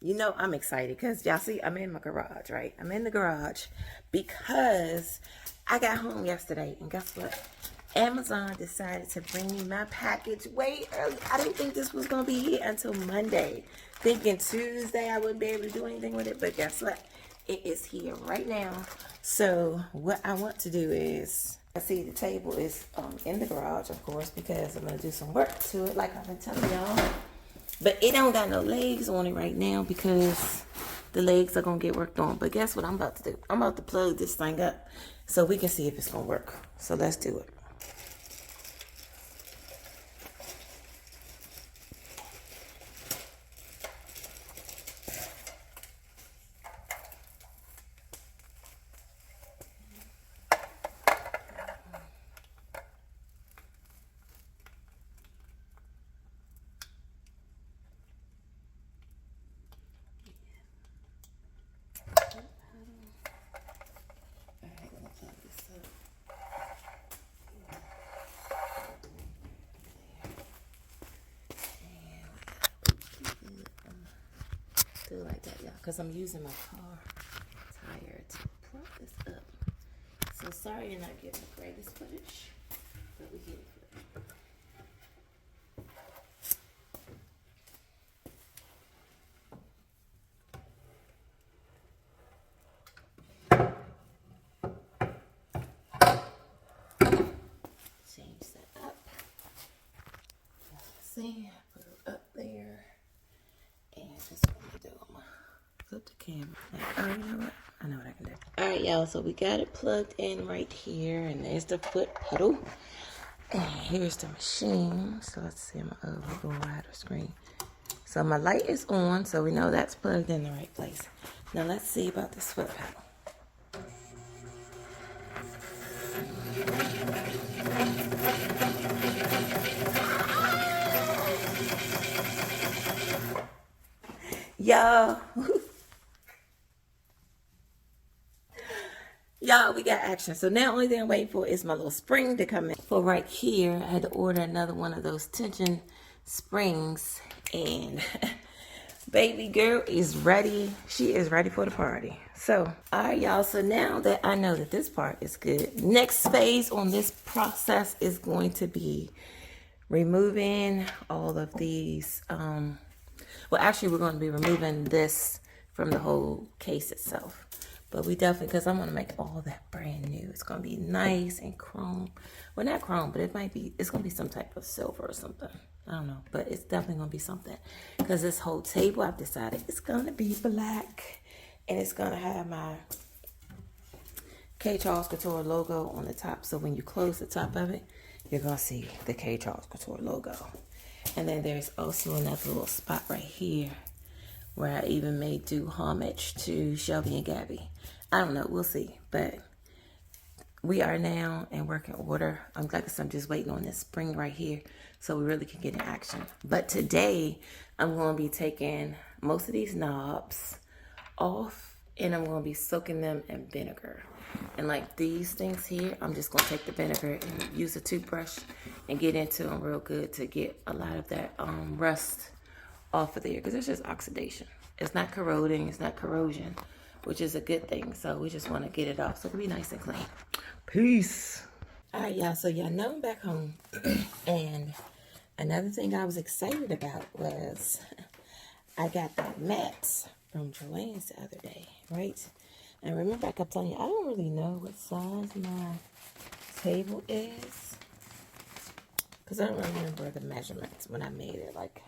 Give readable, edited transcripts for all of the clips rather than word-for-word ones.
You know I'm excited because y'all see I'm in my garage, right? I'm in the garage because I got home yesterday and guess what? Amazon decided to bring me my package way early. I didn't think this was going to be here until Monday. Thinking Tuesday I wouldn't be able to do anything with it, but guess what? It is here right now. So what I want to do is, I see the table is in the garage, of course, because I'm going to do some work to it like I've been telling y'all. But it don't got no legs on it right now because the legs are going to get worked on. But guess what I'm about to do? I'm about to plug this thing up so we can see if it's going to work. So let's do it. Do it like that, y'all, because I'm using my car tire to prop this up. So sorry you're not getting the greatest footage, but we get it. Change that up. See, put it up there. And this is what I'm gonna do. I'm gonna flip the camera. Oh, you know what? I know what I can do. Alright, y'all, so we got it plugged in right here, and there's the foot pedal. And here's the machine. So let's see, I'm gonna go wider screen. So my light is on, so we know that's plugged in the right place. Now let's see about this foot pedal. Y'all, we got action. So now only thing I'm waiting for is my little spring to come in. For right here, I had to order another one of those tension springs. And baby girl is ready. She is ready for the party. So, all right, y'all. So now that I know that this part is good, next phase on this process is going to be removing all of these. Well, actually, we're going to be removing this from the whole case itself. But we definitely, because I'm going to make all that brand new. It's going to be nice and chrome. Well, not chrome, but it's going to be some type of silver or something. I don't know, but it's definitely going to be something. Because this whole table, I've decided it's going to be black. And it's going to have my kCharles Couture logo on the top. So when you close the top of it, you're going to see the kCharles Couture logo. And then there's also another little spot right here where I even may do homage to Shelby and Gabby. I don't know, we'll see. But we are now in working order. Like I said, I'm just waiting on this spring right here so we really can get in action. But today, I'm going to be taking most of these knobs off and I'm going to be soaking them in vinegar. And like these things here, I'm just going to take the vinegar and use a toothbrush and get into them real good to get a lot of that rust off of there. Because it's just oxidation. It's not corroding. It's not corrosion, which is a good thing. So we just want to get it off so it can be nice and clean. Peace. All right, y'all. So y'all know I'm back home. And another thing I was excited about was I got that mats from Joann's the other day, right? And remember, I kept telling you, I don't really know what size my table is. Because I don't remember the measurements when I made it. Like,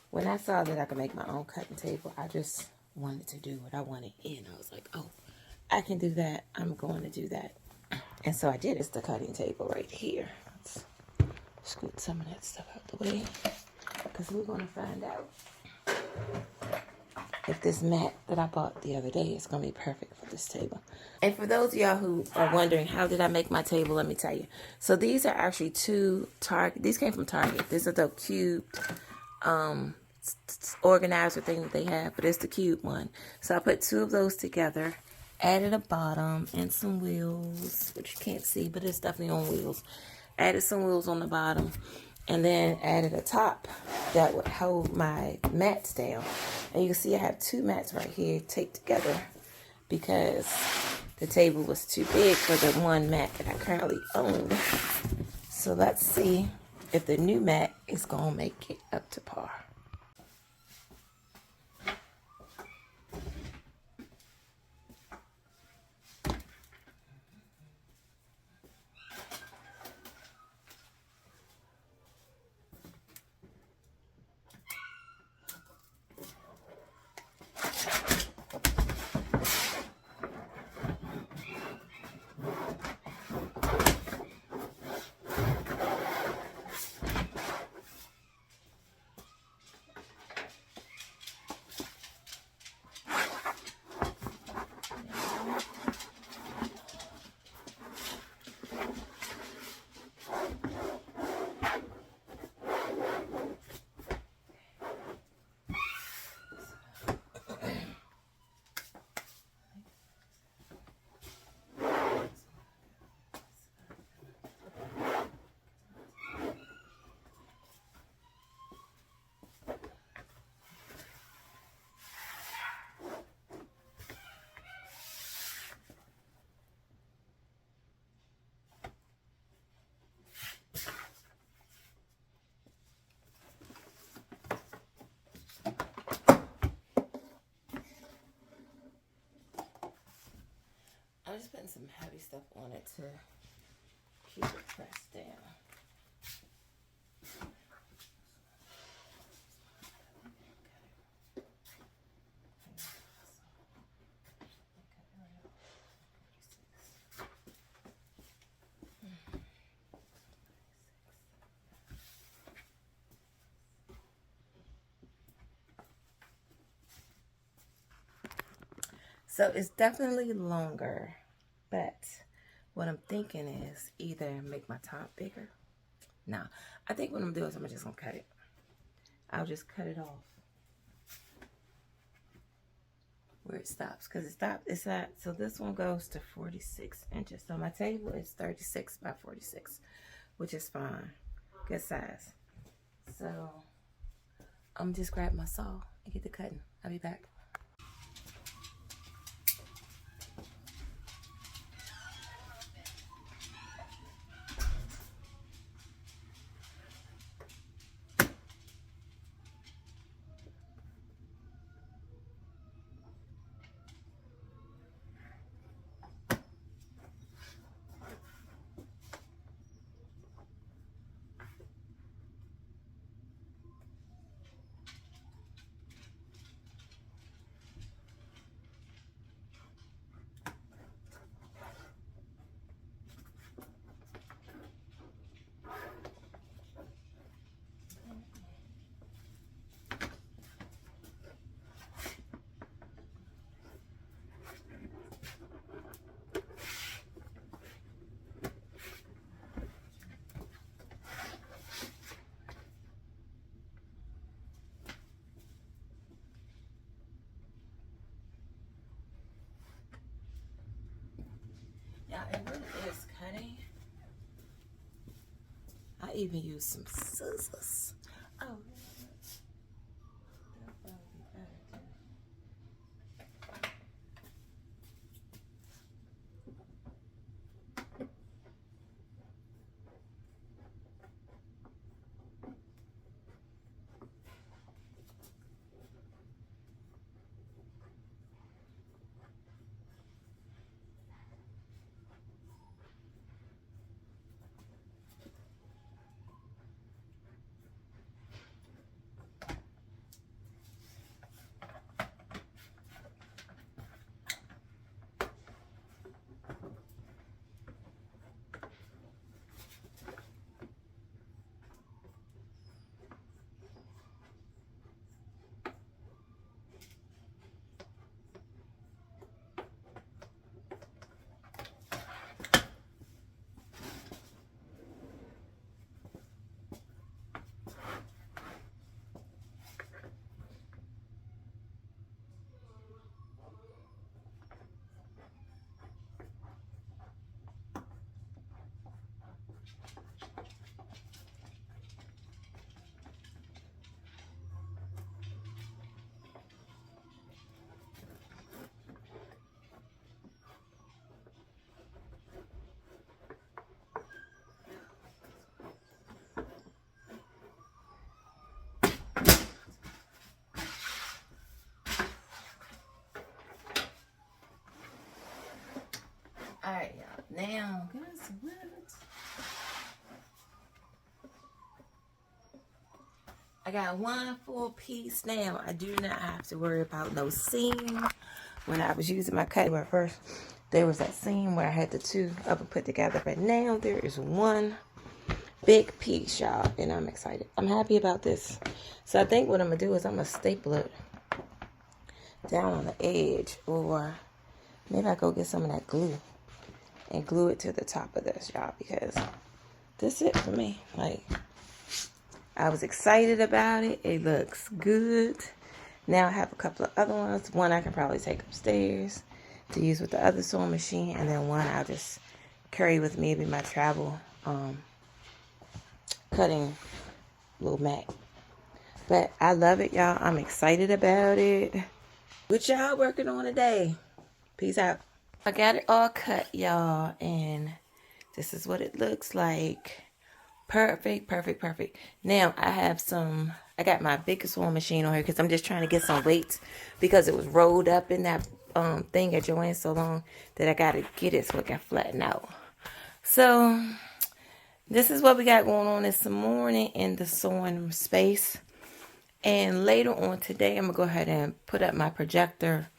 when I saw that I could make my own cutting table, I just wanted to do what I wanted. And I was like, oh, I can do that. I'm going to do that. And so I did. It's the cutting table right here. Let's scoot some of that stuff out the way. Because we're going to find out if this mat that I bought the other day is going to be perfect for this table. And for those of y'all who are wondering, how did I make my table? Let me tell you. So these are actually two Target. These came from Target. This is the cubed organizer thing that they have, but it's the cube one. So I put two of those together, added a bottom and some wheels, which you can't see, but it's definitely on wheels. Added some wheels on the bottom, and then added a top that would hold my mats down. And you can see I have two mats right here taped together because the table was too big for the one mat that I currently own. So let's see if the new mat is going to make it up to par. I'm just putting some heavy stuff on it to keep it pressed down. So it's definitely longer, but what I'm thinking is either make my top bigger. No, I think what I'm doing is I'm just gonna cut it. I'll just cut it off where it stops, because it's at, so this one goes to 46 inches. So my table is 36 by 46, which is fine, good size. So I'm just grab my saw and get the cutting. I'll be back. Yeah, it really is cutting. I even use some scissors. Oh, that'll probably be better too. Alright, y'all. Now, guess what? I got one full piece now. I do not have to worry about no seam. When I was using my cutting at first, there was that seam where I had the two of them put together. But now there is one big piece, y'all, and I'm excited. I'm happy about this. So I think what I'm going to do is I'm going to staple it down on the edge, or maybe I go get some of that glue and glue it to the top of this, y'all, because this is it for me. Like, I was excited about it. It looks good. Now I have a couple of other ones. One I can probably take upstairs to use with the other sewing machine, and then one I'll just carry with me in my travel cutting little mat. But I love it, y'all. I'm excited about it. What y'all working on today? Peace out. I got it all cut, y'all, and this is what it looks like. Perfect, perfect, perfect. Now I got my biggest sewing machine on here because I'm just trying to get some weights because it was rolled up in that thing at Joanne so long that I got to get it so it can flatten out. So this is what we got going on this morning in the sewing space. And later on today, I'm going to go ahead and put up my projector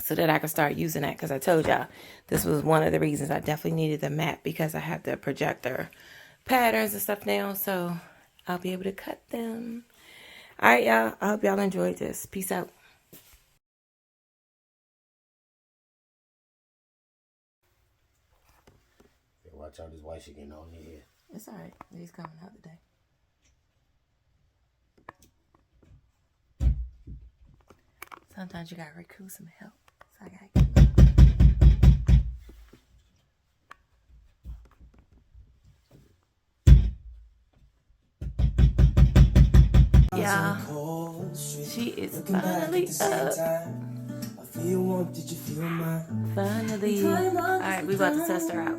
so that I can start using that, because I told y'all this was one of the reasons I definitely needed the mat, because I have the projector patterns and stuff now, so I'll be able to cut them. All right, y'all. I hope y'all enjoyed this. Peace out. Watch out, this white shit getting on your head. It's all right. He's coming out today. Sometimes you gotta recruit some help. So I gotta yeah, she is finally up. Finally. Alright, we about to test her out.